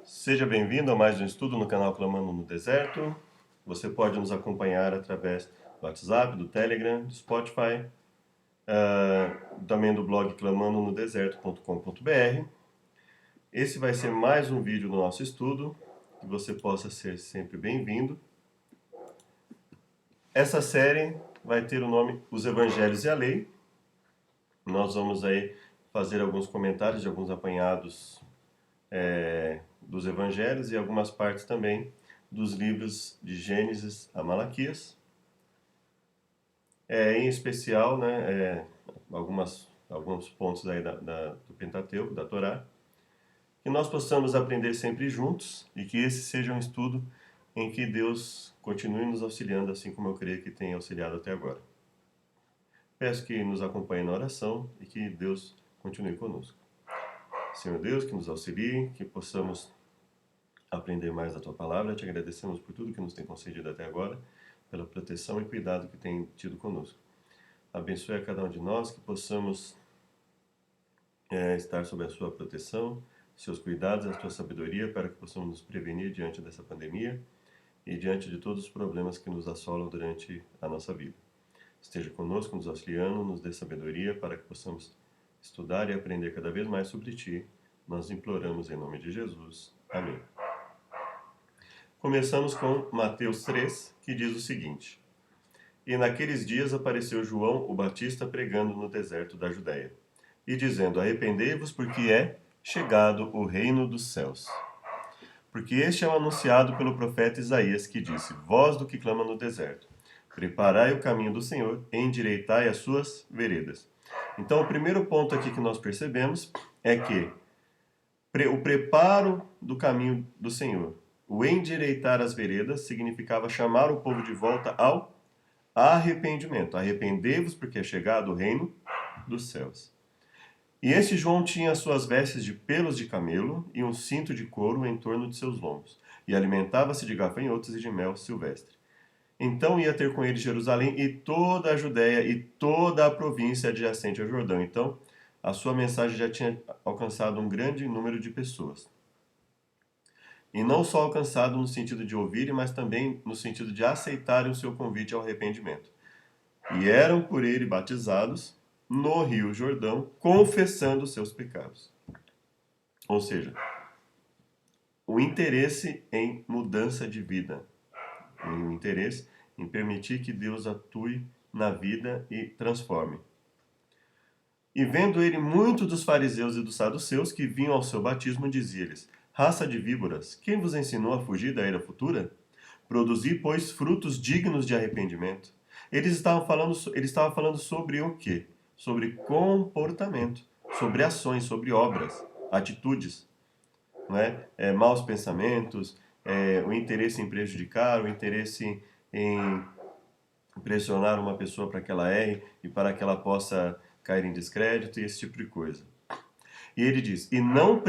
Seja bem-vindo a mais um estudo no canal Clamando no Deserto. Você pode nos acompanhar através do WhatsApp, do Telegram, do Spotify, também do blog clamandonodeserto.com.br. Esse vai ser mais um vídeo do nosso estudo, que você possa ser sempre bem-vindo. Essa série vai ter o nome Os Evangelhos e a Lei. Nós vamos aí fazer alguns comentários de alguns apanhados dos Evangelhos e algumas partes também dos livros de Gênesis a Malaquias. Em especial, né, alguns pontos aí do Pentateuco, da Torá, que nós possamos aprender sempre juntos e que esse seja um estudo em que Deus continue nos auxiliando, assim como eu creio que tem auxiliado até agora. Peço que nos acompanhe na oração e que Deus continue conosco. Senhor Deus, que nos auxilie, que possamos aprender mais da Tua Palavra. Te agradecemos por tudo que nos tem concedido até agora, pela proteção e cuidado que tem tido conosco. Abençoe a cada um de nós, que possamos estar sob a Sua proteção, Seus cuidados, a Sua sabedoria, para que possamos nos prevenir diante dessa pandemia e diante de todos os problemas que nos assolam durante a nossa vida. Esteja conosco, nos auxiliando, nos dê sabedoria para que possamos estudar e aprender cada vez mais sobre Ti. Nós imploramos em nome de Jesus. Amém. Começamos com Mateus 3, que diz o seguinte: E naqueles dias apareceu João o Batista pregando no deserto da Judéia, e dizendo: Arrependei-vos, porque é chegado o reino dos céus. Porque este é o anunciado pelo profeta Isaías, que disse: Voz do que clama no deserto, preparai o caminho do Senhor, endireitai as suas veredas. Então, o primeiro ponto aqui que nós percebemos é que o preparo do caminho do Senhor, o endireitar as veredas, significava chamar o povo de volta ao arrependimento. Arrependei-vos, porque é chegado o reino dos céus. E este João tinha suas vestes de pelos de camelo e um cinto de couro em torno de seus lombos, e alimentava-se de gafanhotos e de mel silvestre. Então ia ter com ele Jerusalém e toda a Judéia e toda a província adjacente ao Jordão. Então, a sua mensagem já tinha alcançado um grande número de pessoas. E não só alcançado no sentido de ouvirem, mas também no sentido de aceitarem o seu convite ao arrependimento. E eram por ele batizados no Rio Jordão, confessando seus pecados. Ou seja, o interesse em mudança de vida, o interesse em permitir que Deus atue na vida e transforme. E vendo ele muito dos fariseus e dos saduceus que vinham ao seu batismo, dizia-lhes: Raça de víboras, quem vos ensinou a fugir da era futura? Produzi, pois, frutos dignos de arrependimento. Ele estava falando sobre o quê? Sobre comportamento, sobre ações, sobre obras, atitudes, não é? Maus pensamentos, o interesse em prejudicar, o interesse em pressionar uma pessoa para que ela erre e para que ela possa cair em descrédito e esse tipo de coisa. E ele diz, e não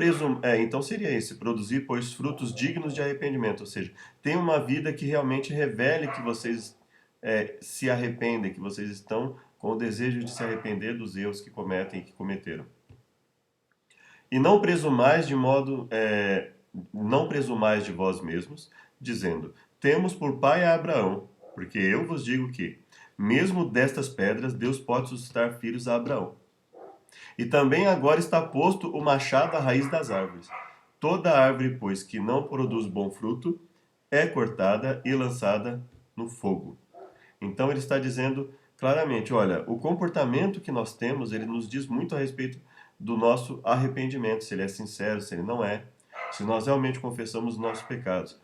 então seria esse, produzir, pois, frutos dignos de arrependimento, ou seja, tem uma vida que realmente revele que vocês se arrependem, que vocês estão com o desejo de se arrepender dos erros que cometem e que cometeram. E não presumais não presumais de vós mesmos, dizendo, temos por pai a Abraão, porque eu vos digo que, mesmo destas pedras, Deus pode suscitar filhos a Abraão. E também agora está posto o machado à raiz das árvores. Toda árvore, pois, que não produz bom fruto, é cortada e lançada no fogo. Então ele está dizendo claramente, olha, o comportamento que nós temos, ele nos diz muito a respeito do nosso arrependimento, se ele é sincero, se ele não é, se nós realmente confessamos os nossos pecados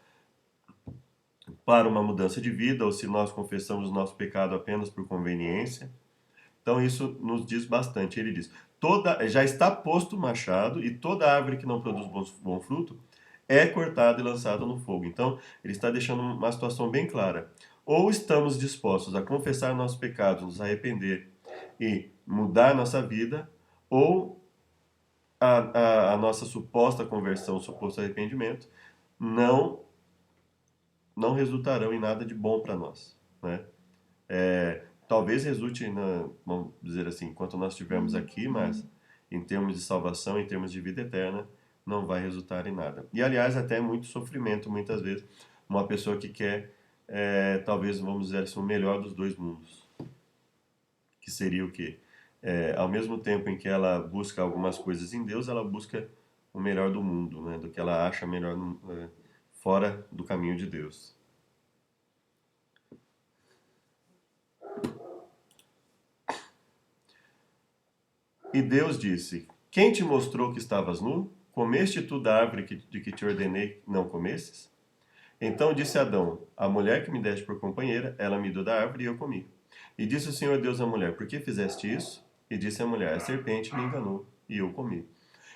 para uma mudança de vida, ou se nós confessamos o nosso pecado apenas por conveniência. Então isso nos diz bastante. Ele diz, já está posto o machado e toda árvore que não produz bom fruto é cortada e lançada no fogo. Então ele está deixando uma situação bem clara. Ou estamos dispostos a confessar nossos pecados, nos arrepender e mudar nossa vida, ou a nossa suposta conversão, o suposto arrependimento, não resultarão em nada de bom para nós, né? Talvez resulte, vamos dizer assim, enquanto nós estivermos aqui, mas em termos de salvação, em termos de vida eterna, não vai resultar em nada. E, aliás, até muito sofrimento, muitas vezes, uma pessoa que quer, talvez, vamos dizer assim, o melhor dos dois mundos. Que seria o quê? Ao mesmo tempo em que ela busca algumas coisas em Deus, ela busca o melhor do mundo, né? Do que ela acha melhor fora do caminho de Deus. E Deus disse: Quem te mostrou que estavas nu? Comeste tu da árvore de que te ordenei não comesses? Então disse Adão: A mulher que me deste por companheira, ela me deu da árvore e eu comi. E disse o Senhor Deus à mulher: Por que fizeste isso? E disse a mulher: A serpente me enganou e eu comi.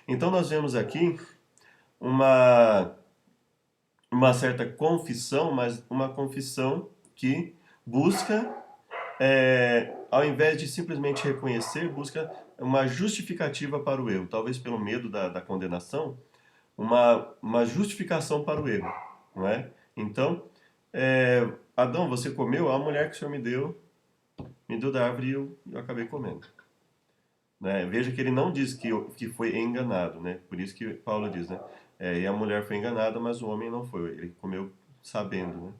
Então nós vemos aqui uma, uma certa confissão, mas uma confissão que busca, ao invés de simplesmente reconhecer, busca uma justificativa para o erro, talvez pelo medo da condenação, uma justificação para o erro, não é? Então, Adão, você comeu a mulher que o Senhor me deu da árvore e eu acabei comendo. Né? Veja que ele não diz que foi enganado, né? Por isso que Paulo diz, né? E a mulher foi enganada, mas o homem não foi. Ele comeu sabendo, né?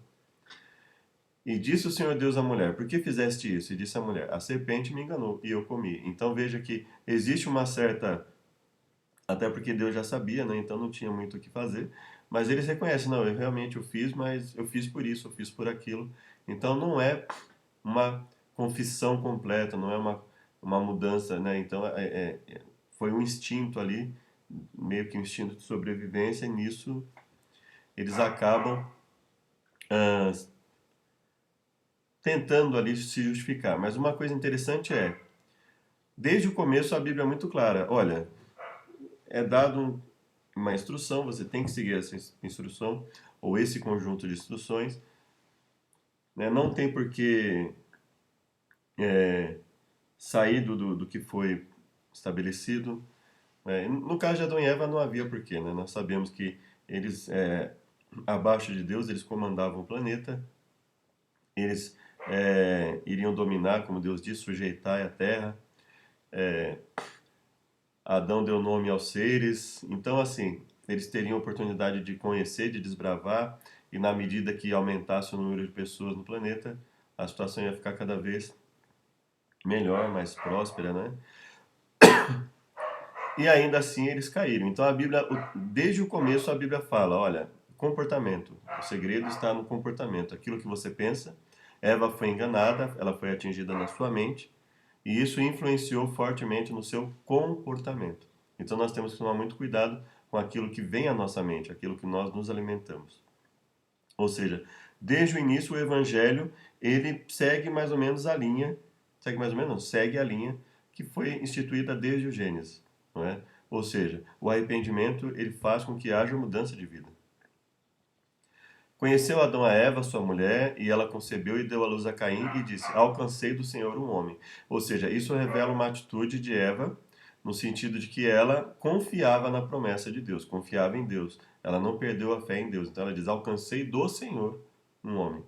E disse o Senhor Deus à mulher: Por que fizeste isso? E disse a mulher: A serpente me enganou e eu comi. Então veja que existe uma certa. Até porque Deus já sabia, né? Então não tinha muito o que fazer. Mas eles reconhecem: Não, eu realmente fiz, mas eu fiz por isso, eu fiz por aquilo. Então não é uma confissão completa, não é uma mudança, né? Então foi um instinto ali, meio que um instinto de sobrevivência, e nisso eles acabam ah, tentando ali se justificar. Mas uma coisa interessante desde o começo a Bíblia é muito clara. Olha, é dado uma instrução, você tem que seguir essa instrução, ou esse conjunto de instruções, né? Não tem por que sair do que foi estabelecido. No caso de Adão e Eva não havia porquê, né? Nós sabemos que eles, abaixo de Deus, eles comandavam o planeta, eles iriam dominar, como Deus disse, sujeitar a terra. Adão deu nome aos seres, então assim, eles teriam oportunidade de conhecer, de desbravar, e na medida que aumentasse o número de pessoas no planeta, a situação ia ficar cada vez melhor, mais próspera, né? E ainda assim eles caíram. Então a Bíblia, desde o começo a Bíblia fala, olha, comportamento. O segredo está no comportamento. Aquilo que você pensa. Eva foi enganada, ela foi atingida na sua mente, e isso influenciou fortemente no seu comportamento. Então nós temos que tomar muito cuidado com aquilo que vem à nossa mente, aquilo que nós nos alimentamos. Ou seja, desde o início o evangelho, ele segue mais ou menos a linha, segue mais ou menos, não, segue a linha que foi instituída desde o Gênesis, não é? Ou seja, o arrependimento ele faz com que haja mudança de vida. Conheceu Adão a Eva, sua mulher, e ela concebeu e deu à luz a Caim e disse: Alcancei do Senhor um homem. Ou seja, isso revela uma atitude de Eva, no sentido de que ela confiava na promessa de Deus, confiava em Deus. Ela não perdeu a fé em Deus. Então ela diz: Alcancei do Senhor um homem.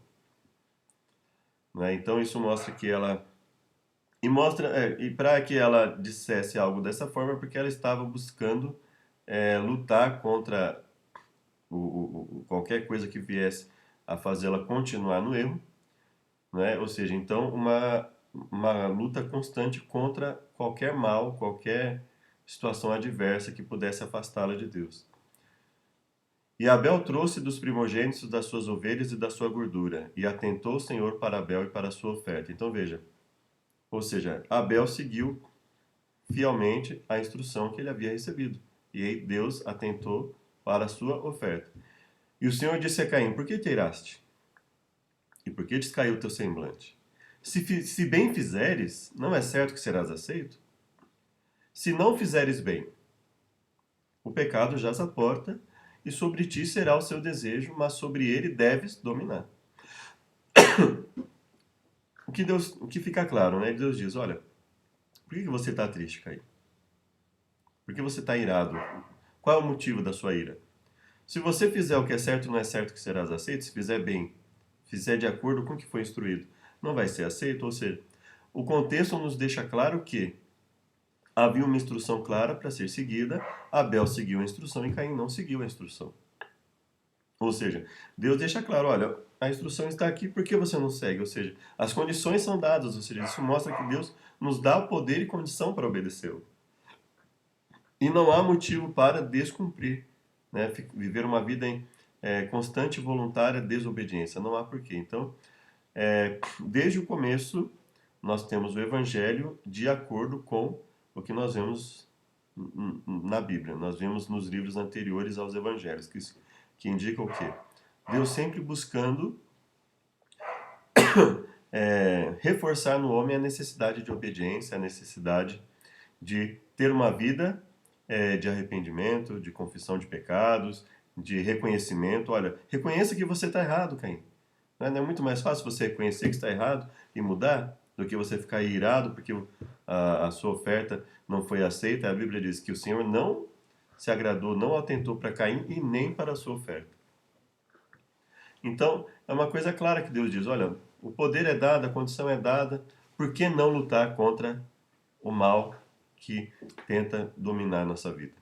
Né? Então isso mostra que ela. E para que ela dissesse algo dessa forma, porque ela estava buscando lutar contra qualquer coisa que viesse a fazê-la continuar no erro, né? Ou seja, então uma luta constante contra qualquer mal, qualquer situação adversa que pudesse afastá-la de Deus. E Abel trouxe dos primogênitos das suas ovelhas e da sua gordura, e atentou o Senhor para Abel e para a sua oferta. Então veja, ou seja, Abel seguiu fielmente a instrução que ele havia recebido, e aí Deus atentou para a sua oferta. E o Senhor disse a Caim: Por que te iraste? E por que descaiu o teu semblante? Se bem fizeres, não é certo que serás aceito? Se não fizeres bem, o pecado jaz à porta, e sobre ti será o seu desejo, mas sobre ele deves dominar. O que fica claro, né? Deus diz: Olha, por que você está triste, Caim? Por que você está irado? Qual é o motivo da sua ira? Se você fizer o que é certo, não é certo que serás aceito. Se fizer bem, fizer de acordo com o que foi instruído, não vai ser aceito. Ou seja, o contexto nos deixa claro que Havia uma instrução clara para ser seguida, Abel seguiu a instrução e Caim não seguiu a instrução. Ou seja, Deus deixa claro, olha, a instrução está aqui, por que você não segue? Ou seja, as condições são dadas, ou seja, isso mostra que Deus nos dá o poder e condição para obedecê-lo. E não há motivo para descumprir, né? Viver uma vida em constante e voluntária desobediência. Não há porquê. Então, desde o começo, nós temos o Evangelho de acordo com o que nós vemos na Bíblia. Nós vemos nos livros anteriores aos Evangelhos, que indica o quê? Deus sempre buscando reforçar no homem a necessidade de obediência, a necessidade de ter uma vida de arrependimento, de confissão de pecados, de reconhecimento. Olha, reconheça que você está errado, Caim. Não é muito mais fácil você reconhecer que está errado e mudar do que você ficar irado porque a sua oferta não foi aceita. A Bíblia diz que o Senhor não se agradou, não atentou para Caim e nem para a sua oferta. Então, é uma coisa clara que Deus diz, olha, o poder é dado, a condição é dada, por que não lutar contra o mal que tenta dominar a nossa vida?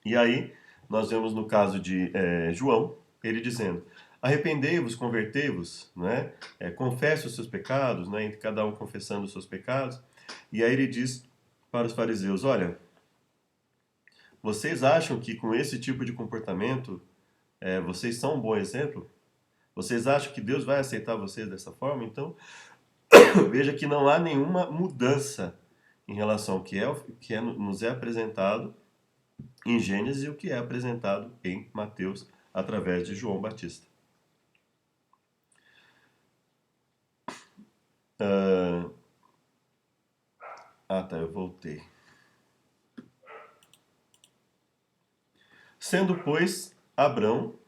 E aí, nós vemos no caso de João, ele dizendo, arrependei-vos, convertei-vos, né? Confesse os seus pecados, né? Cada um confessando os seus pecados. E aí ele diz para os fariseus, olha, vocês acham que com esse tipo de comportamento vocês são um bom exemplo? Vocês acham que Deus vai aceitar vocês dessa forma? Então, veja que não há nenhuma mudança em relação ao que nos é apresentado em Gênesis e o que é apresentado em Mateus através de João Batista. Tá, eu voltei. Sendo, pois, Abrão,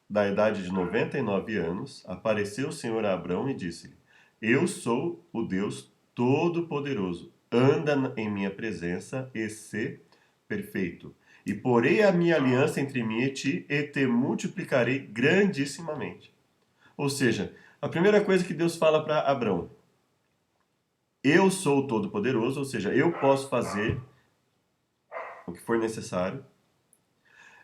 da idade de 99 anos, apareceu o Senhor a Abrão e disse-lhe, eu sou o Deus Todo-Poderoso, anda em minha presença e sê perfeito. E porei a minha aliança entre mim e ti, e te multiplicarei grandissimamente. Ou seja, a primeira coisa que Deus fala para Abrão, eu sou o Todo-Poderoso, ou seja, eu posso fazer o que for necessário,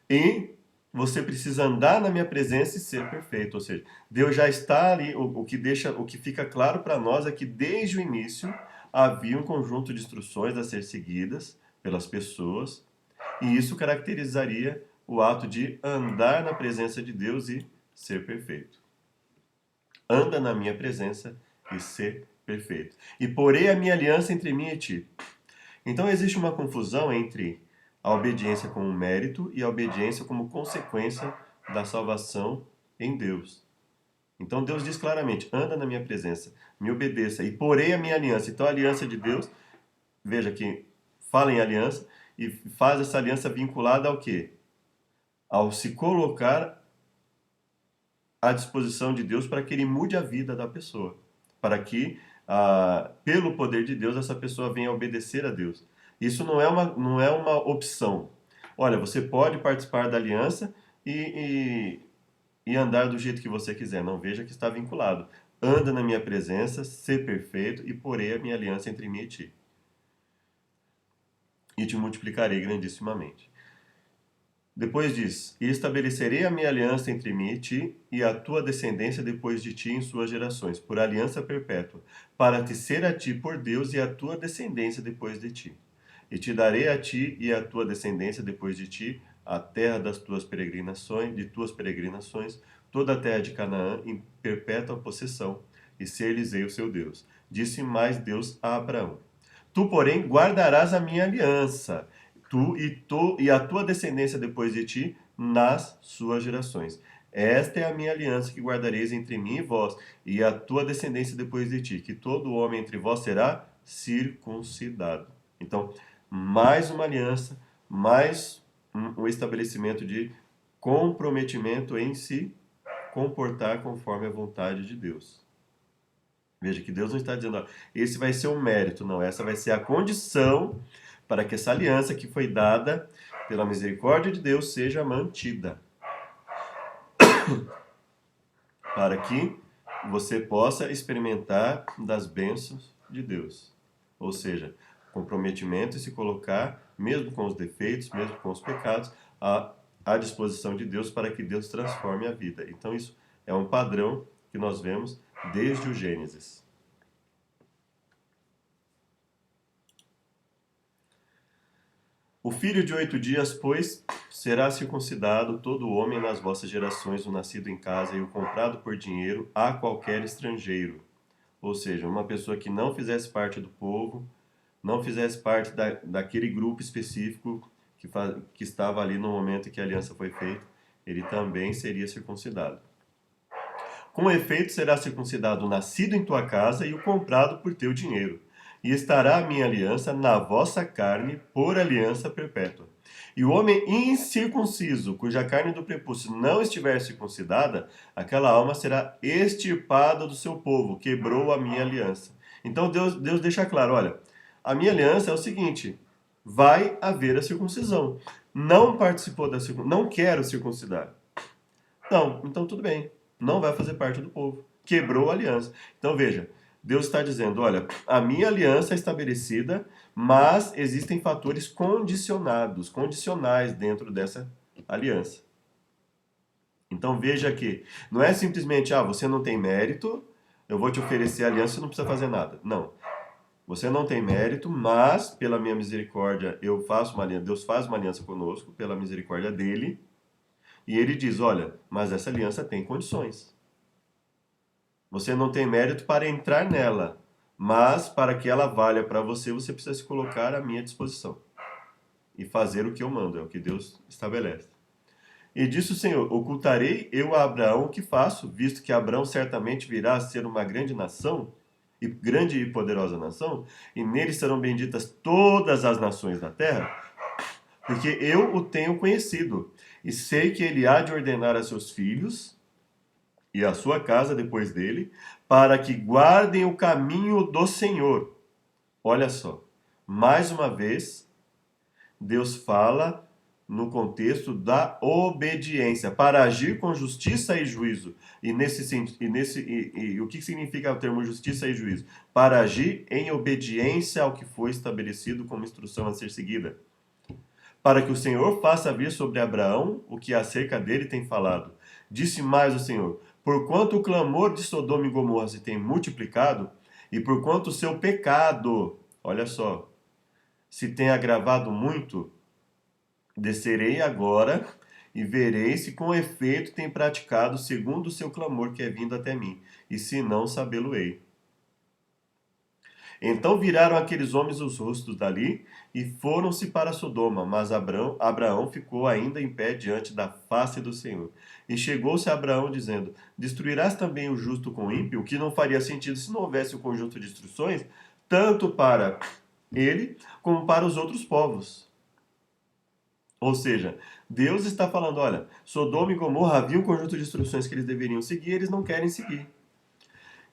e você precisa andar na minha presença e ser perfeito. Ou seja, Deus já está ali, o que fica claro para nós é que desde o início havia um conjunto de instruções a ser seguidas pelas pessoas, e isso caracterizaria o ato de andar na presença de Deus e ser perfeito. Anda na minha presença e ser perfeito. E porei a minha aliança entre mim e ti. Então existe uma confusão entre a obediência como mérito e a obediência como consequência da salvação em Deus. Então Deus diz claramente, anda na minha presença, me obedeça e porei a minha aliança. Então a aliança de Deus, veja que fala em aliança e faz essa aliança vinculada ao quê? Ao se colocar à disposição de Deus para que ele mude a vida da pessoa. Para que, pelo poder de Deus, essa pessoa venha obedecer a Deus. Isso não é uma opção. Olha, você pode participar da aliança e andar do jeito que você quiser. Não, veja que está vinculado. Anda na minha presença, ser perfeito e porei a minha aliança entre mim e ti. E te multiplicarei grandissimamente. Depois diz, e estabelecerei a minha aliança entre mim e ti, e a tua descendência depois de ti em suas gerações, por aliança perpétua, para te ser a ti por Deus e a tua descendência depois de ti. E te darei a ti e a tua descendência depois de ti a terra das tuas peregrinações, toda a terra de Canaã em perpétua possessão, e ser-lhes-ei o seu Deus. Disse mais Deus a Abraão, tu, porém, guardarás a minha aliança, tu e a tua descendência depois de ti, nas suas gerações. Esta é a minha aliança que guardareis entre mim e vós, e a tua descendência depois de ti, que todo homem entre vós será circuncidado. Então, mais uma aliança, mais um estabelecimento de comprometimento em se comportar conforme a vontade de Deus. Veja que Deus não está dizendo, esse vai ser um mérito, não, essa vai ser a condição para que essa aliança que foi dada pela misericórdia de Deus seja mantida. Para que você possa experimentar das bênçãos de Deus. Ou seja, comprometimento e se colocar, mesmo com os defeitos, mesmo com os pecados, à disposição de Deus para que Deus transforme a vida. Então isso é um padrão que nós vemos desde o Gênesis. O filho de 8 dias, pois, será circuncidado todo homem nas vossas gerações, o nascido em casa e o comprado por dinheiro a qualquer estrangeiro. Ou seja, uma pessoa que não fizesse parte do povo, não fizesse parte daquele grupo específico que estava ali no momento em que a aliança foi feita, ele também seria circuncidado. Com efeito, será circuncidado o nascido em tua casa e o comprado por teu dinheiro. E estará a minha aliança na vossa carne por aliança perpétua. E o homem incircunciso, cuja carne do prepúcio não estiver circuncidada, aquela alma será extirpada do seu povo, quebrou a minha aliança. Então Deus deixa claro, olha, a minha aliança é o seguinte, vai haver a circuncisão. Não participou da circuncisão, não quero circuncidar. Não, então tudo bem, não vai fazer parte do povo. Quebrou a aliança. Então veja, Deus está dizendo, olha, a minha aliança é estabelecida, mas existem fatores condicionados, condicionais dentro dessa aliança. Então veja que não é simplesmente, você não tem mérito, eu vou te oferecer a aliança e não precisa fazer nada. Não. Você não tem mérito, mas pela minha misericórdia eu faço uma aliança, Deus faz uma aliança conosco, pela misericórdia dele, e ele diz, olha, mas essa aliança tem condições. Você não tem mérito para entrar nela, mas para que ela valha para você, você precisa se colocar à minha disposição e fazer o que eu mando, é o que Deus estabelece. E disse o Senhor, ocultarei eu a Abraão o que faço, visto que Abraão certamente virá a ser uma grande nação, e grande e poderosa nação, e nele serão benditas todas as nações da terra, porque eu o tenho conhecido, e sei que ele há de ordenar a seus filhos e a sua casa depois dele, para que guardem o caminho do Senhor. Olha só, mais uma vez, Deus fala no contexto da obediência, para agir com justiça e juízo. E o que significa o termo justiça e juízo? Para agir em obediência ao que foi estabelecido como instrução a ser seguida. Para que o Senhor faça vir sobre Abraão o que acerca dele tem falado. Disse mais o Senhor, porquanto o clamor de Sodoma e Gomorra se tem multiplicado, e porquanto o seu pecado, olha só, se tem agravado muito, descerei agora e verei se com efeito tem praticado segundo o seu clamor que é vindo até mim, e se não, sabê-lo-ei. Então viraram aqueles homens os rostos dali e foram-se para Sodoma, mas Abraão ficou ainda em pé diante da face do Senhor. E chegou-se a Abraão dizendo, destruirás também o justo com o ímpio, o que não faria sentido se não houvesse o conjunto de instruções, tanto para ele como para os outros povos. Ou seja, Deus está falando, olha, Sodoma e Gomorra havia um conjunto de instruções que eles deveriam seguir, eles não querem seguir.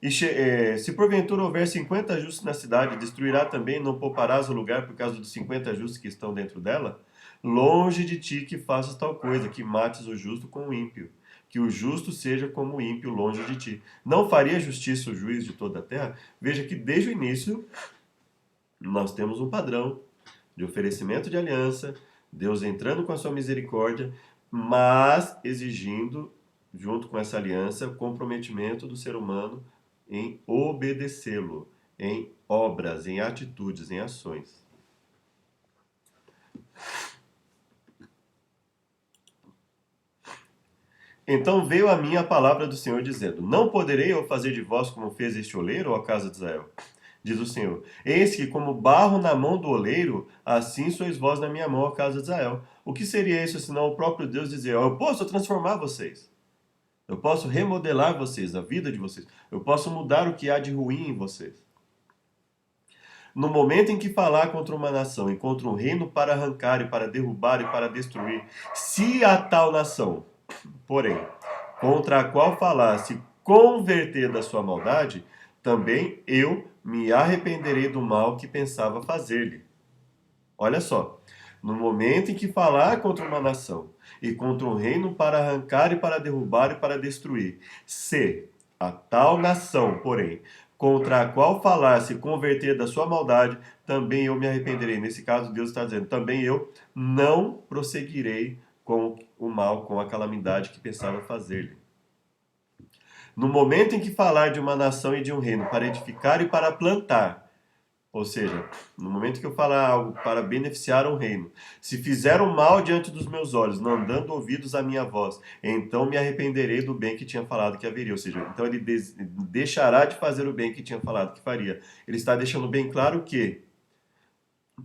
E se porventura houver 50 justos na cidade, destruirá também, não pouparás o lugar por causa dos 50 justos que estão dentro dela? Longe de ti que faças tal coisa, que mates o justo com o ímpio. Que o justo seja como o ímpio longe de ti. Não faria justiça o juiz de toda a terra? Veja que desde o início nós temos um padrão de oferecimento de aliança, Deus entrando com a sua misericórdia, mas exigindo, junto com essa aliança, o comprometimento do ser humano em obedecê-lo, em obras, em atitudes, em ações. Então veio a mim a palavra do Senhor dizendo, não poderei eu fazer de vós como fez este oleiro, ó casa de Israel? Diz o Senhor, eis que como barro na mão do oleiro, assim sois vós na minha mão, ó casa de Israel. O que seria isso, senão o próprio Deus dizer, eu posso transformar vocês. Eu posso remodelar vocês, a vida de vocês. Eu posso mudar o que há de ruim em vocês. No momento em que falar contra uma nação e contra um reino para arrancar e para derrubar e para destruir, se a tal nação, porém, contra a qual falar se converter da sua maldade, também eu me arrependerei do mal que pensava fazer-lhe. Olha só, no momento em que falar contra uma nação e contra um reino para arrancar e para derrubar e para destruir, se a tal nação, porém, contra a qual falar se converter da sua maldade, também eu me arrependerei. Nesse caso, Deus está dizendo, também eu não prosseguirei com o mal, com a calamidade que pensava fazer-lhe. No momento em que falar de uma nação e de um reino para edificar e para plantar, ou seja, no momento que eu falar algo para beneficiar um reino, se fizeram mal diante dos meus olhos, não dando ouvidos à minha voz, então me arrependerei do bem que tinha falado que haveria. Ou seja, então ele deixará de fazer o bem que tinha falado que faria. Ele está deixando bem claro que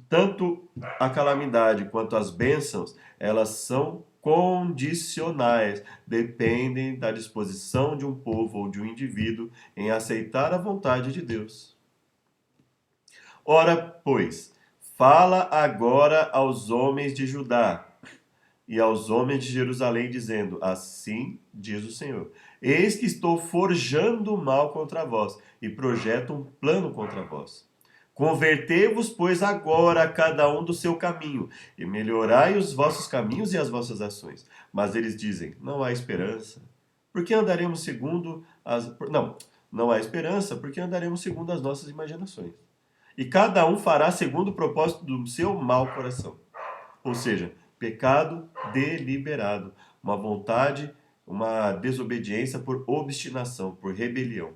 tanto a calamidade quanto as bênçãos, elas são condicionais, dependem da disposição de um povo ou de um indivíduo em aceitar a vontade de Deus. Ora, pois, fala agora aos homens de Judá e aos homens de Jerusalém, dizendo: assim diz o Senhor: eis que estou forjando mal contra vós e projeto um plano contra vós. Convertei-vos, pois, agora a cada um do seu caminho, e melhorai os vossos caminhos e as vossas ações. Mas eles dizem: não há esperança, porque andaremos segundo as. Não há esperança, porque andaremos segundo as nossas imaginações. E cada um fará segundo o propósito do seu mau coração. Ou seja, pecado deliberado, uma vontade, uma desobediência por obstinação, por rebelião.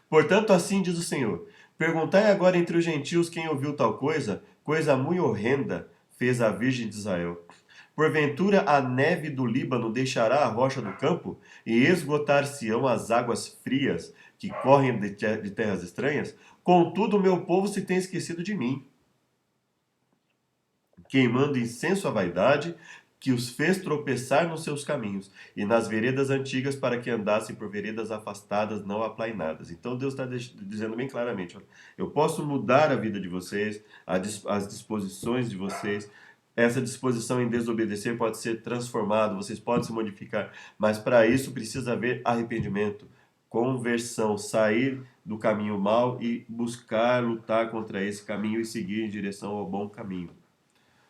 Portanto, assim diz o Senhor: perguntai agora entre os gentios quem ouviu tal coisa, coisa muito horrenda fez a Virgem de Israel. Porventura a neve do Líbano deixará a rocha do campo, e esgotar-se-ão as águas frias que correm de terras estranhas? Contudo, o meu povo se tem esquecido de mim, queimando incenso à vaidade, que os fez tropeçar nos seus caminhos, e nas veredas antigas para que andassem por veredas afastadas, não aplainadas. Então Deus está dizendo bem claramente, ó, eu posso mudar a vida de vocês, as disposições de vocês, essa disposição em desobedecer pode ser transformada, vocês podem se modificar, mas para isso precisa haver arrependimento, conversão, sair do caminho mau e buscar lutar contra esse caminho e seguir em direção ao bom caminho.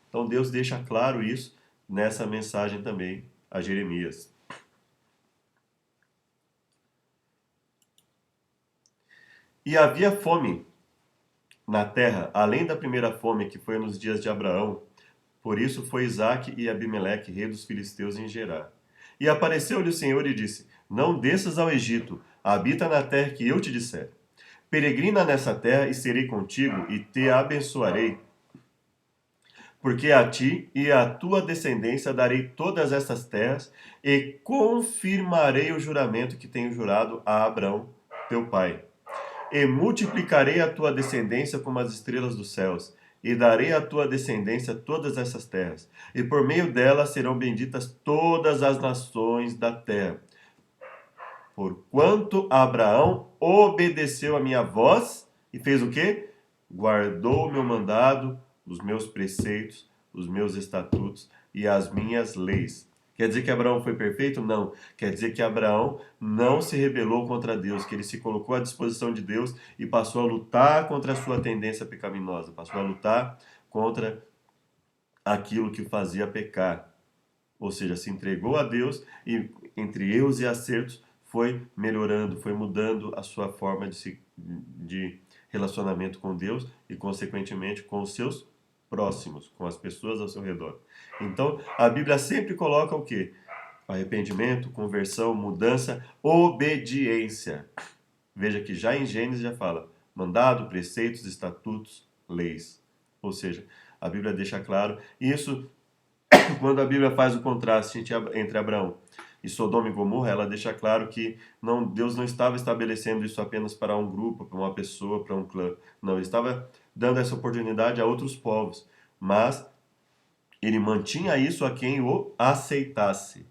Então Deus deixa claro isso nessa mensagem também a Jeremias. E havia fome na terra, além da primeira fome que foi nos dias de Abraão. Por isso foi Isaque e Abimeleque, rei dos filisteus, em Gerar. E apareceu-lhe o Senhor e disse: não desças ao Egito, habita na terra que eu te disser. Peregrina nessa terra e serei contigo e te abençoarei. Porque a ti e à tua descendência darei todas estas terras e confirmarei o juramento que tenho jurado a Abraão, teu pai. E multiplicarei a tua descendência como as estrelas dos céus, e darei à tua descendência todas essas terras, e por meio delas serão benditas todas as nações da terra. Porquanto Abraão obedeceu a minha voz e fez o quê? Guardou o meu mandado, os meus preceitos, os meus estatutos e as minhas leis. Quer dizer que Abraão foi perfeito? Não. Quer dizer que Abraão não se rebelou contra Deus, que ele se colocou à disposição de Deus e passou a lutar contra a sua tendência pecaminosa, passou a lutar contra aquilo que fazia pecar. Ou seja, se entregou a Deus e entre erros e acertos foi melhorando, foi mudando a sua forma de relacionamento com Deus e, consequentemente, com os seus próximos, com as pessoas ao seu redor. Então, a Bíblia sempre coloca o quê? Arrependimento, conversão, mudança, obediência. Veja que já em Gênesis já fala mandado, preceitos, estatutos, leis. Ou seja, a Bíblia deixa claro. Isso, quando a Bíblia faz o contraste entre Abraão e Sodoma e Gomorra, ela deixa claro que Deus não estava estabelecendo isso apenas para um grupo, para uma pessoa, para um clã. Não, ele estava dando essa oportunidade a outros povos. Mas ele mantinha isso a quem o aceitasse.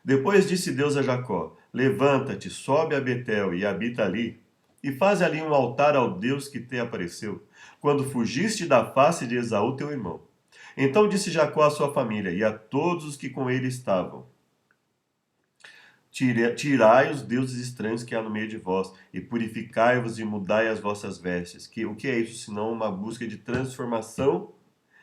Depois disse Deus a Jacó: levanta-te, sobe a Betel e habita ali, e faz ali um altar ao Deus que te apareceu, quando fugiste da face de Esaú teu irmão. Então disse Jacó à sua família e a todos os que com ele estavam: tirai os deuses estranhos que há no meio de vós, e purificai-vos e mudai as vossas vestes. O que é isso, senão uma busca de transformação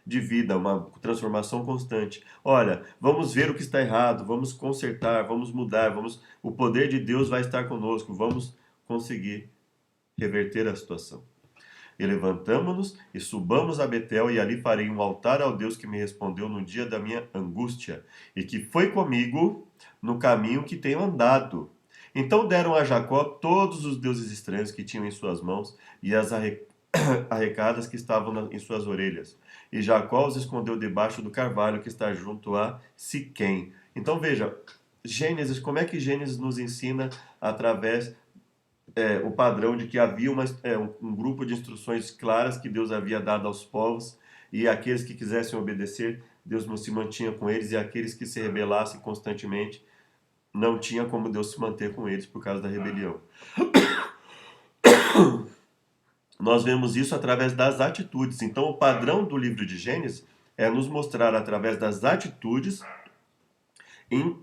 de vida, uma transformação constante. Olha, vamos ver o que está errado, vamos consertar, vamos mudar, o poder de Deus vai estar conosco, vamos conseguir reverter a situação. E levantamo-nos e subamos a Betel, e ali farei um altar ao Deus que me respondeu no dia da minha angústia, e que foi comigo no caminho que tenho andado. Então deram a Jacó todos os deuses estranhos que tinham em suas mãos, e as arrecadas que estavam em suas orelhas. E Jacó os escondeu debaixo do carvalho que está junto a Siquém. Então veja, Gênesis, como é que Gênesis nos ensina através o padrão de que havia um grupo de instruções claras que Deus havia dado aos povos, e aqueles que quisessem obedecer, Deus não se mantinha com eles, e aqueles que se rebelassem constantemente, não tinha como Deus se manter com eles por causa da rebelião. Nós vemos isso através das atitudes. Então, o padrão do livro de Gênesis é nos mostrar através das atitudes em,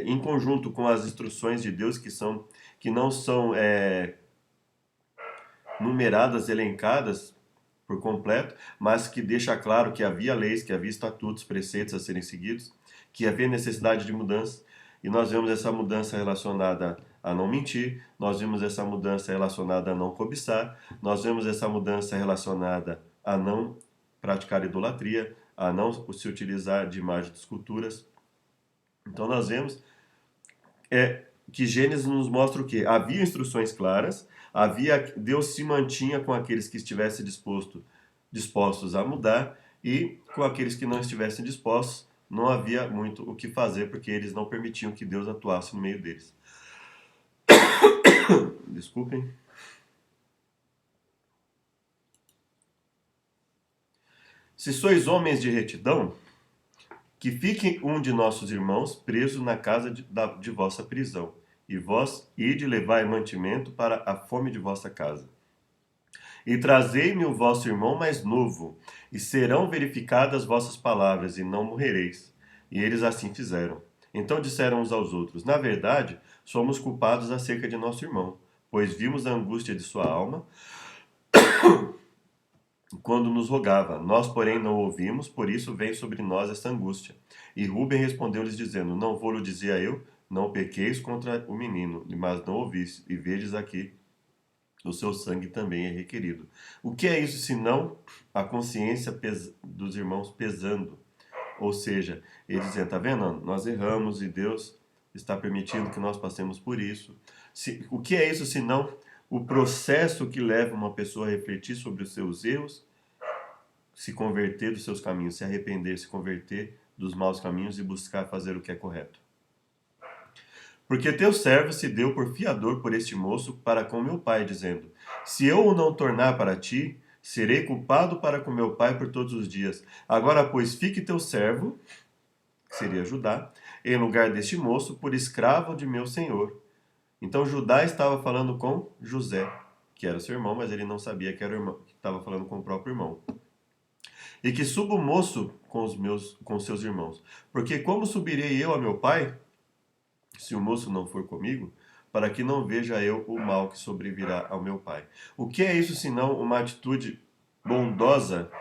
em conjunto com as instruções de Deus que não são numeradas, elencadas por completo, mas que deixa claro que havia leis, que havia estatutos, preceitos a serem seguidos, que havia necessidade de mudança. E nós vemos essa mudança relacionada a não mentir, nós vemos essa mudança relacionada a não cobiçar, nós vemos essa mudança relacionada a não praticar idolatria, a não se utilizar de imagens de esculturas. Então nós vemos que Gênesis nos mostra o quê? Havia instruções claras, Deus se mantinha com aqueles que estivessem dispostos a mudar, e com aqueles que não estivessem dispostos, não havia muito o que fazer, porque eles não permitiam que Deus atuasse no meio deles. Desculpem. Se sois homens de retidão, que fique um de nossos irmãos preso na casa de vossa prisão, e vós ide levai mantimento para a fome de vossa casa. E trazei-me o vosso irmão mais novo, e serão verificadas vossas palavras, e não morrereis. E eles assim fizeram. Então disseram uns aos outros: Na verdade, somos culpados acerca de nosso irmão, pois vimos a angústia de sua alma quando nos rogava. Nós, porém, não ouvimos, por isso vem sobre nós esta angústia. E Rúben respondeu-lhes, dizendo: Não vou-lo dizer eu, não pequeis contra o menino, mas não ouvis, e vedes aqui, o seu sangue também é requerido. O que é isso, senão a consciência dos irmãos pesando? Ou seja, eles dizem, tá vendo? Nós erramos e Deus está permitindo que nós passemos por isso. O que é isso, senão o processo que leva uma pessoa a refletir sobre os seus erros, se converter dos seus caminhos, se arrepender, se converter dos maus caminhos e buscar fazer o que é correto. Porque teu servo se deu por fiador por este moço para com meu pai, dizendo: Se eu o não tornar para ti, serei culpado para com meu pai por todos os dias. Agora, pois, fique teu servo, que seria Judá, em lugar deste moço, por escravo de meu senhor. Então Judá estava falando com José, que era seu irmão, mas ele não sabia que era o irmão, que estava falando com o próprio irmão. E que suba o moço com seus irmãos. Porque como subirei eu a meu pai, se o moço não for comigo, para que não veja eu o mal que sobrevirá ao meu pai. O que é isso senão uma atitude bondosa,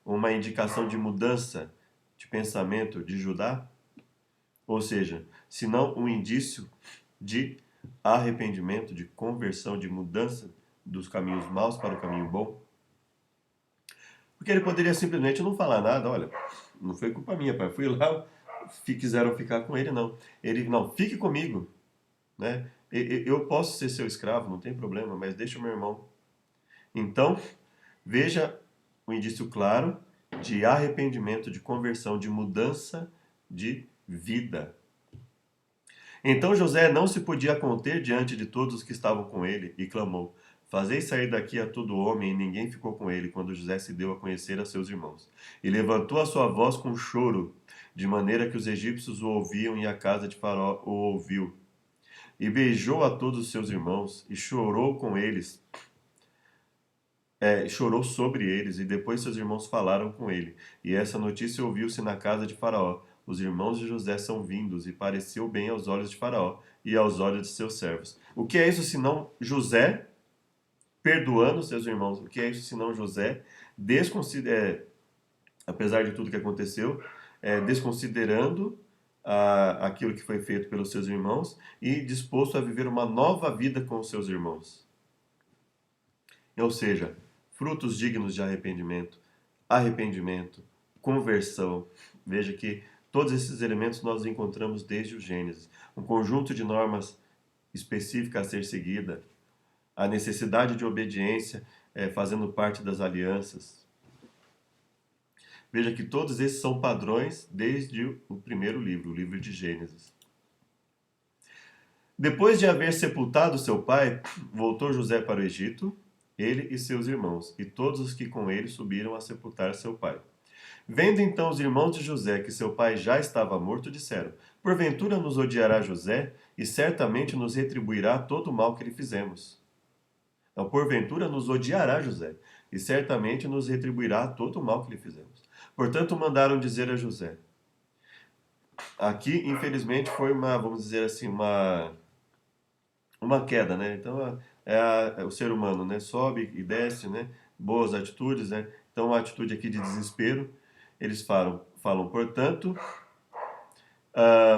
uma indicação de mudança de pensamento de Judá? Ou seja, senão um indício de arrependimento, de conversão, de mudança dos caminhos maus para o caminho bom? Porque ele poderia simplesmente não falar nada, olha, não foi culpa minha, pai, fui lá, quiseram ficar com ele, não. Ele, não, fique comigo, né? Eu posso ser seu escravo, não tem problema, mas deixa o meu irmão. Então, veja o indício claro de arrependimento, de conversão, de mudança de vida. Então José não se podia conter diante de todos os que estavam com ele e clamou: Fazei sair daqui a todo homem, e ninguém ficou com ele quando José se deu a conhecer a seus irmãos. E levantou a sua voz com choro, de maneira que os egípcios o ouviam e a casa de Faraó o ouviu. E beijou a todos os seus irmãos e chorou com eles, chorou sobre eles, e depois seus irmãos falaram com ele. E essa notícia ouviu-se na casa de Faraó. Os irmãos de José são vindos, e pareceu bem aos olhos de Faraó e aos olhos de seus servos. O que é isso senão José perdoando seus irmãos? O que é isso senão José, apesar de tudo que aconteceu, desconsiderando aquilo que foi feito pelos seus irmãos e disposto a viver uma nova vida com os seus irmãos. Ou seja, frutos dignos de arrependimento, arrependimento, conversão. Veja que todos esses elementos nós encontramos desde o Gênesis. Um conjunto de normas específicas a ser seguida, a necessidade de obediência fazendo parte das alianças. Veja que todos esses são padrões desde o primeiro livro, o livro de Gênesis. Depois de haver sepultado seu pai, voltou José para o Egito, ele e seus irmãos, e todos os que com ele subiram a sepultar seu pai. Vendo então os irmãos de José que seu pai já estava morto, disseram: Porventura nos odiará José, e certamente nos retribuirá todo o mal que lhe fizemos. Não, porventura nos odiará José, e certamente nos retribuirá todo o mal que lhe fizemos. Portanto, mandaram dizer a José. Aqui, infelizmente, foi vamos dizer assim, uma queda, né? Então, é o ser humano, né? Sobe e desce, né? Boas atitudes, né? Então, uma atitude aqui de desespero. Eles falam, portanto,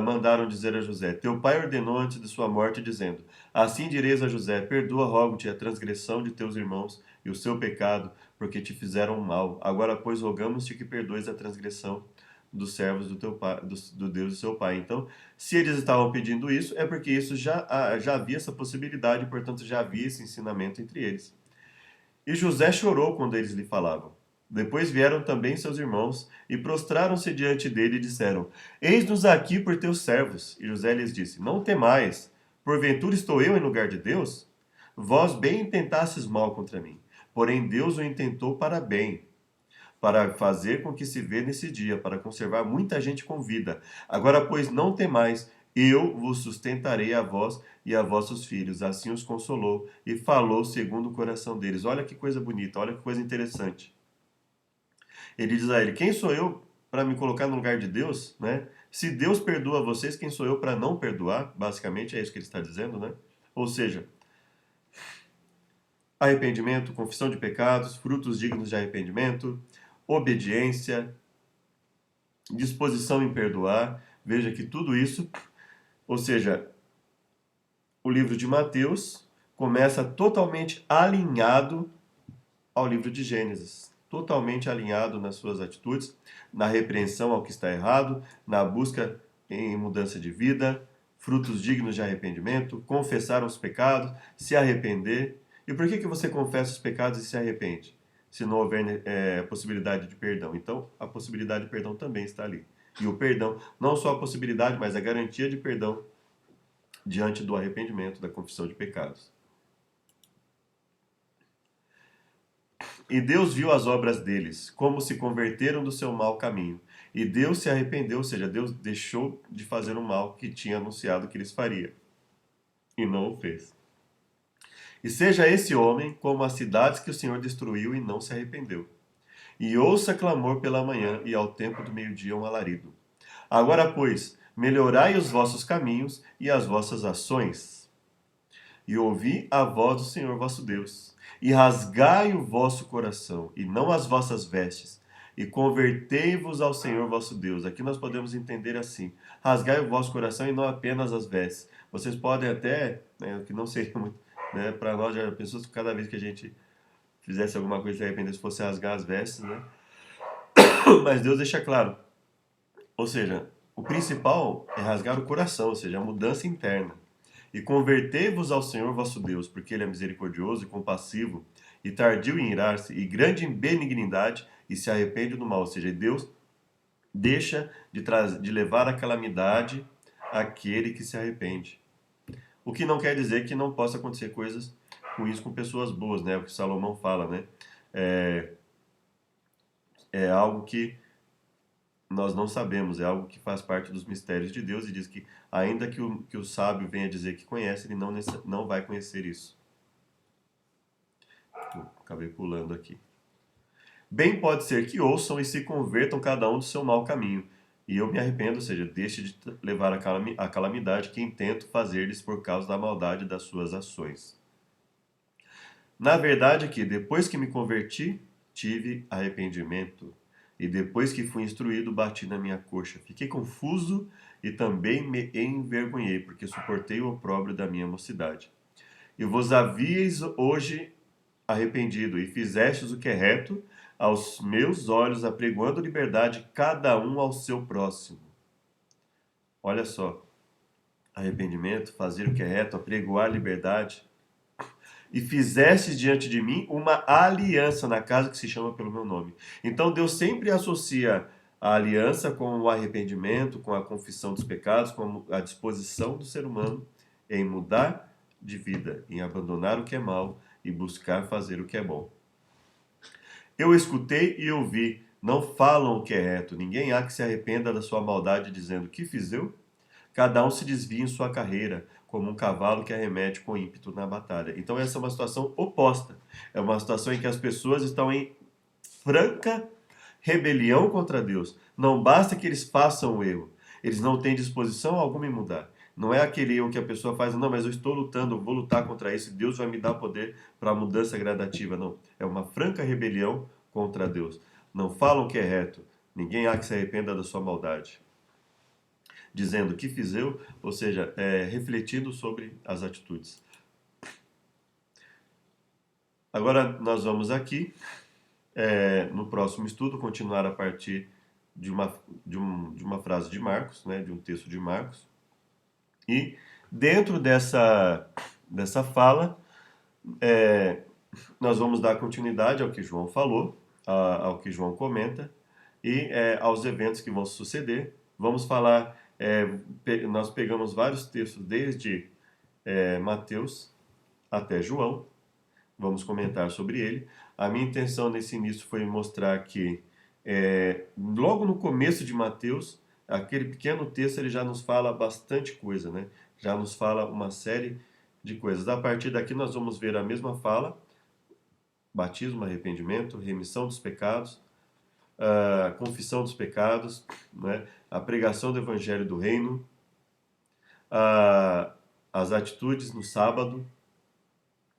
mandaram dizer a José: Teu pai ordenou antes de sua morte, dizendo: Assim direis a José: Perdoa, rogo-te, a transgressão de teus irmãos e o seu pecado, porque te fizeram mal. Agora, pois, rogamos-te que perdoes a transgressão dos servos do teu pai, do Deus do seu pai. Então, se eles estavam pedindo isso, é porque isso já havia essa possibilidade, portanto, já havia esse ensinamento entre eles. E José chorou quando eles lhe falavam. Depois vieram também seus irmãos e prostraram-se diante dele e disseram: Eis-nos aqui por teus servos. E José lhes disse: Não temais, porventura estou eu em lugar de Deus? Vós bem intentastes mal contra mim, porém Deus o intentou para bem, para fazer com que se vê nesse dia, para conservar muita gente com vida. Agora, pois, não temais, eu vos sustentarei a vós e a vossos filhos. Assim os consolou e falou segundo o coração deles. Olha que coisa bonita, olha que coisa interessante. Ele diz a ele: Quem sou eu para me colocar no lugar de Deus, né? Se Deus perdoa vocês, quem sou eu para não perdoar? Basicamente é isso que ele está dizendo, né? Ou seja, arrependimento, confissão de pecados, frutos dignos de arrependimento, obediência, disposição em perdoar. Veja que tudo isso, ou seja, o livro de Mateus começa totalmente alinhado ao livro de Gênesis. Totalmente alinhado nas suas atitudes, na repreensão ao que está errado, na busca em mudança de vida, frutos dignos de arrependimento, confessar os pecados, se arrepender. E por que você confessa os pecados e se arrepende? Se não houver possibilidade de perdão. Então, a possibilidade de perdão também está ali. E o perdão, não só a possibilidade, mas a garantia de perdão diante do arrependimento, da confissão de pecados. E Deus viu as obras deles, como se converteram do seu mau caminho. E Deus se arrependeu, ou seja, Deus deixou de fazer o mal que tinha anunciado que eles faria. E não o fez. E seja esse homem como as cidades que o Senhor destruiu e não se arrependeu. E ouça clamor pela manhã e ao tempo do meio-dia um alarido. Agora, pois, melhorai os vossos caminhos e as vossas ações. E ouvi a voz do Senhor vosso Deus. E rasgai o vosso coração, e não as vossas vestes, e convertei-vos ao Senhor vosso Deus. Aqui nós podemos entender assim: rasgai o vosso coração e não apenas as vestes. Vocês podem até, que não seria muito, para nós, já pensou que cada vez que a gente fizesse alguma coisa e se arrependesse fosse rasgar as vestes, né? Mas Deus deixa claro. Ou seja, o principal é rasgar o coração, ou seja, a mudança interna. E convertei-vos ao Senhor vosso Deus, porque Ele é misericordioso e compassivo, e tardio em irar-se, e grande em benignidade, e se arrepende do mal. Ou seja, Deus deixa de levar a calamidade àquele que se arrepende. O que não quer dizer que não possa acontecer coisas ruins com pessoas boas, né? O que Salomão fala, né? É algo que nós não sabemos, é algo que faz parte dos mistérios de Deus e diz que, ainda que o sábio venha dizer que conhece, ele não vai conhecer isso. Acabei pulando aqui. Bem pode ser que ouçam e se convertam cada um do seu mau caminho, e eu me arrependo, ou seja, deixe de levar a calamidade que intento fazer-lhes por causa da maldade das suas ações. Na verdade é que, depois que me converti, tive arrependimento. E depois que fui instruído, bati na minha coxa. Fiquei confuso e também me envergonhei, porque suportei o opróbrio da minha mocidade. E vos havíeis hoje arrependido, e fizestes o que é reto aos meus olhos, apregoando liberdade, cada um ao seu próximo. Olha só, arrependimento, fazer o que é reto, apregoar liberdade. E fizestes diante de mim uma aliança na casa que se chama pelo meu nome. Então Deus sempre associa a aliança com o arrependimento, com a confissão dos pecados, com a disposição do ser humano em mudar de vida, em abandonar o que é mal e buscar fazer o que é bom. Eu escutei e ouvi, não falam o que é reto, ninguém há que se arrependa da sua maldade, dizendo: que fiz eu? Cada um se desvia em sua carreira, como um cavalo que arremete com ímpeto na batalha. Então essa é uma situação oposta. É uma situação em que as pessoas estão em franca rebelião contra Deus. Não basta que eles façam o erro. Eles não têm disposição alguma em mudar. Não é aquele erro que a pessoa faz, não, mas eu estou lutando, eu vou lutar contra isso, e Deus vai me dar poder para a mudança gradativa. Não. É uma franca rebelião contra Deus. Não falam que é reto. Ninguém há que se arrependa da sua maldade. Dizendo que fiz eu, ou seja, refletindo sobre as atitudes. Agora nós vamos aqui, no próximo estudo, continuar a partir de uma frase de Marcos, né, de um texto de Marcos. E dentro dessa fala, nós vamos dar continuidade ao que João falou, ao que João comenta, e aos eventos que vão suceder. Vamos falar, nós pegamos vários textos desde Mateus até João, vamos comentar sobre ele. A minha intenção nesse início foi mostrar que, logo no começo de Mateus, aquele pequeno texto ele já nos fala bastante coisa, né? Já nos fala uma série de coisas. A partir daqui nós vamos ver a mesma fala: batismo, arrependimento, remissão dos pecados, a confissão dos pecados, né? A pregação do evangelho do reino, as atitudes no sábado.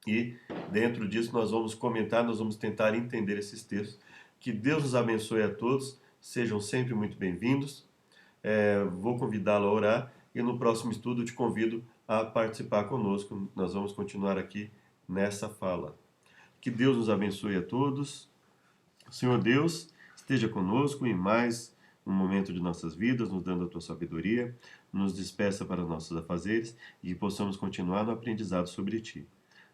E dentro disso nós vamos comentar, nós vamos tentar entender esses textos. Que Deus nos abençoe a todos, sejam sempre muito bem-vindos. Vou convidá-lo a orar e no próximo estudo te convido a participar conosco. Nós vamos continuar aqui nessa fala. Que Deus nos abençoe a todos. Senhor Deus, esteja conosco em mais um momento de nossas vidas, nos dando a tua sabedoria, nos despeça para nossos afazeres e que possamos continuar no aprendizado sobre ti.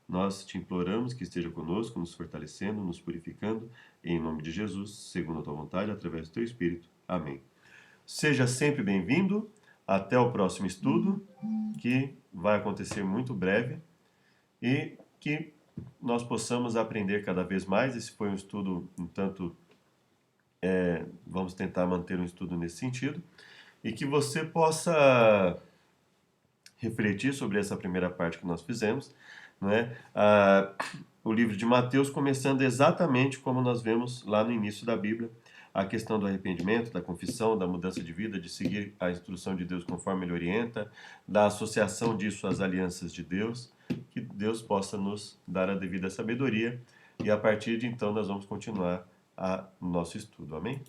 Nós te imploramos que esteja conosco, nos fortalecendo, nos purificando, em nome de Jesus, segundo a tua vontade, através do teu Espírito. Amém. Seja sempre bem-vindo. Até o próximo estudo, que vai acontecer muito breve, e que nós possamos aprender cada vez mais. Esse foi um estudo, vamos tentar manter um estudo nesse sentido, e que você possa refletir sobre essa primeira parte que nós fizemos, né? O livro de Mateus, começando exatamente como nós vemos lá no início da Bíblia, a questão do arrependimento, da confissão, da mudança de vida, de seguir a instrução de Deus conforme Ele orienta, da associação disso às alianças de Deus, que Deus possa nos dar a devida sabedoria, e a partir de então nós vamos continuar o nosso estudo. Amém?